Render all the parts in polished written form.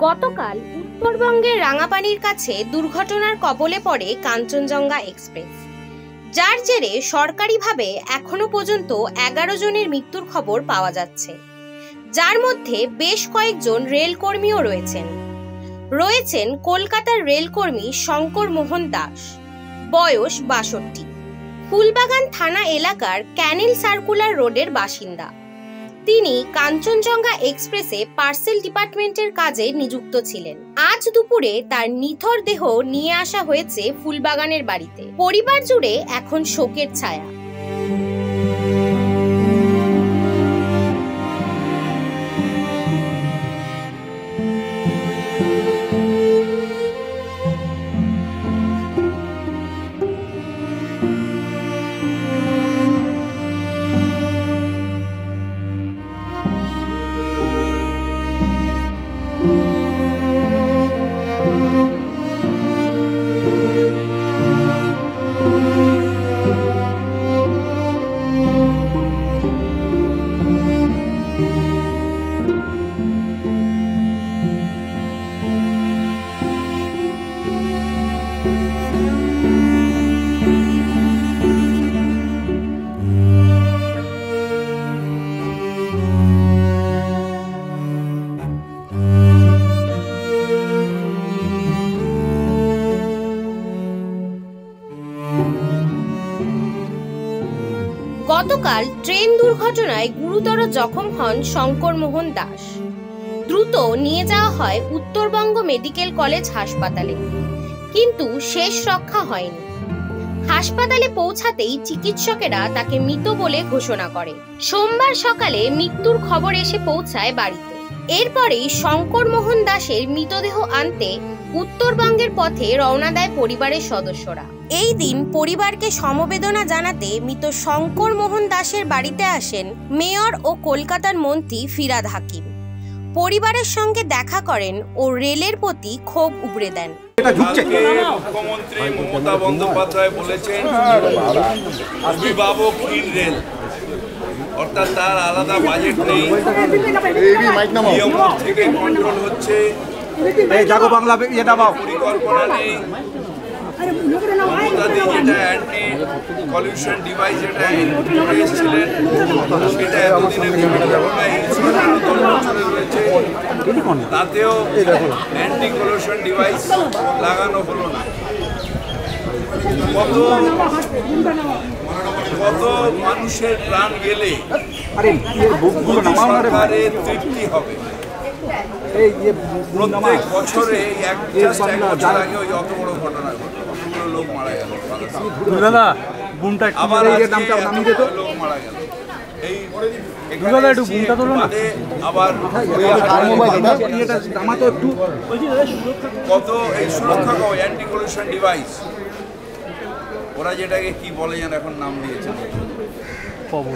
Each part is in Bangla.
গতকাল উত্তরবঙ্গের রাঙাপানির কাছে দুর্ঘটনার কবলে পড়ে কাঞ্চনজঙ্ঘা এক্সপ্রেস, যার জেরে সরকারিভাবে এখনো পর্যন্ত 11 জনের মৃত্যুর খবর পাওয়া যাচ্ছে, যার মধ্যে বেশ কয়েকজন রেলকর্মীও রয়েছেন কলকাতার রেলকর্মী শঙ্কর মোহন দাস, বয়স 62, ফুলবাগান থানা এলাকার ক্যানেল সার্কুলার রোডের বাসিন্দা। তিনি কাঞ্চনজঙ্ঘা এক্সপ্রেসে পার্সেল ডিপার্টমেন্টের কাজে নিযুক্ত ছিলেন। আজ দুপুরে তার নিথর দেহ নিয়ে আসা হয়েছে ফুলবাগানের বাড়িতে। পরিবার জুড়ে এখন শোকের ছায়া। গতকাল ট্রেন দুর্ঘটনায় গুরুতর জখম হন শঙ্কর মোহন দাস। দ্রুত নিয়ে যাওয়া হয় উত্তরবঙ্গ মেডিকেল কলেজ হাসপাতালে, কিন্তু শেষ রক্ষা হয়নি। হাসপাতালে পৌঁছাতেই চিকিৎসকেরা তাকে মৃত বলে ঘোষণা করে। সোমবার সকালে মৃত্যুর খবর এসে পৌঁছায় বাড়িতে। এরপরেই শঙ্কর মোহন দাসের মৃতদেহ আনতে উত্তরবঙ্গের পথে রওনা দেয় পরিবারের সদস্যরা। এই দিন পরিবারকে সমবেদনা জানাতে মৃত শঙ্কর মোহন দাসের বাড়িতে আসেন মেয়র ও কলকাতার মন্ত্রী ফিরহাদ হাকিম। পরিবারের সঙ্গে দেখা করেন ও রেলের প্রতি ক্ষোভ উগরে দেন। মুখ্যমন্ত্রী মমতা বন্দ্যোপাধ্যায় বলেছেন অভিভাবকহীন রেল, অর্থাৎ তার আলাদা বাজেট নেই, থেকে কন্ট্রোল হচ্ছে, পরিকল্পনা নেই। মমতাদি যেটা অ্যান্টি পলিউশন ডিভাইস যেটা এসেছিলেন, সেটা এতদিনে বিভিন্ন ঘটনায় রয়েছে, তাতেও অ্যান্টি পলিউশন ডিভাইস লাগানো হলো না। কত মানুষের প্রাণ গেলে সরকারের তৃপ্তি হবে? প্রত্যেক বছরে এক বছর আগে ওই অত বড় ঘটনা ঘটলো, অতগুলো লোক মারা গেল, আবার লোক মারা গেল। কত এই সুরক্ষা অ্যান্টি পলিউশন ডিভাইস, ওরা যেটাকে কি বলে যেন এখন নাম দিয়েছে,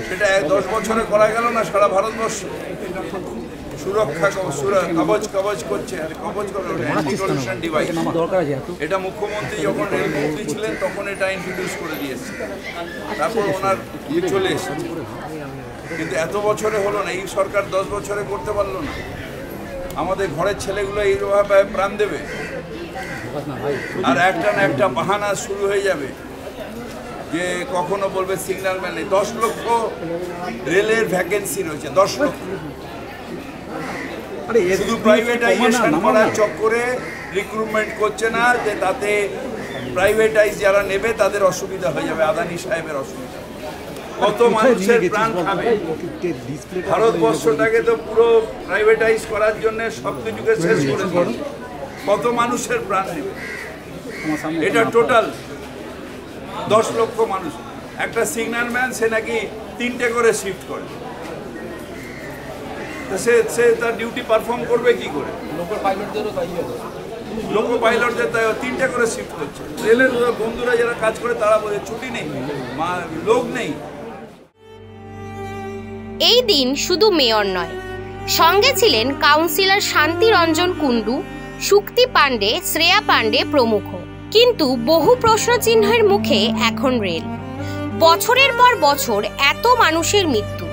সেটা 10 বছরে করা গেল না সারা ভারতবর্ষে। সুরক্ষা কবচ করছে, এটা মুখ্যমন্ত্রী যখন রেলমন্ত্রী ছিলেন তখন এটা ইন্ট্রোডিউস করে দিয়েছে, তারপর ওনার চলে এসেছে। কিন্তু এত বছরে হলো না, এই সরকার 10 বছরে করতে পারলো না। আমাদের ঘরের ছেলেগুলো এইভাবে প্রাণ দেবে, আর একটা না একটা বাহানা শুরু হয়ে যাবে যে কখনো বলবে সিগন্যাল ম্যান নেই। 10 লক্ষ রেলের ভ্যাকেন্সি রয়েছে, 10 লক্ষ। শুধু প্রাইভেটাইজেশন করার চক্করে রিক্রুটমেন্ট করছে না, যে তাতে প্রাইভেটাইজ যারা নেবে তাদের অসুবিধা হয়ে যাবে, আদানি সাহেবের অসুবিধা। কত মানুষের প্রাণ খাবে? ভারতবর্ষটাকে তো পুরো প্রাইভেটাইজ করার জন্য সব কিছুকে শেষ করে দিয়েছে। কত মানুষের প্রাণ নেবে? এটা টোটাল 10 লক্ষ মানুষ। একটা সিগন্যাল ম্যান, সে নাকি 3টে করে শিফট করে, সে তার ডিউটি পারফর্ম করবে কি করে? লোকো পাইলটদের তাই 3টে করে শিফট করছে। রেলের বন্ধুরা যারা কাজ করে তারা বলে ছুটি নেই, লোক নেই। এই দিন শুধু মেয়র নয়, সঙ্গে ছিলেন কাউন্সিলর শান্তি রঞ্জন কুন্ডু, শুক্তি পাণ্ডে, শ্রেয়া পাণ্ডে প্রমুখ। কিন্তু বহু প্রশ্নচিহ্নের মুখে এখন রেল। বছরের পর বছর এত মানুষের মৃত্যু,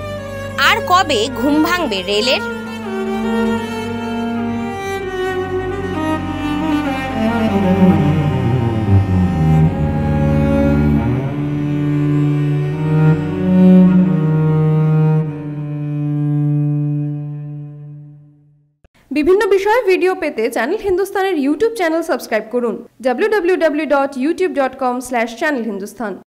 আর কবে ঘুম ভাঙবে রেলের? বিভিন্ন বিষয়ে ভিডিও পেতে চ্যানেল হিন্দুস্তানের ইউটিউব চ্যানেল সাবস্ক্রাইব করুন www.youtube.com/channelhindustan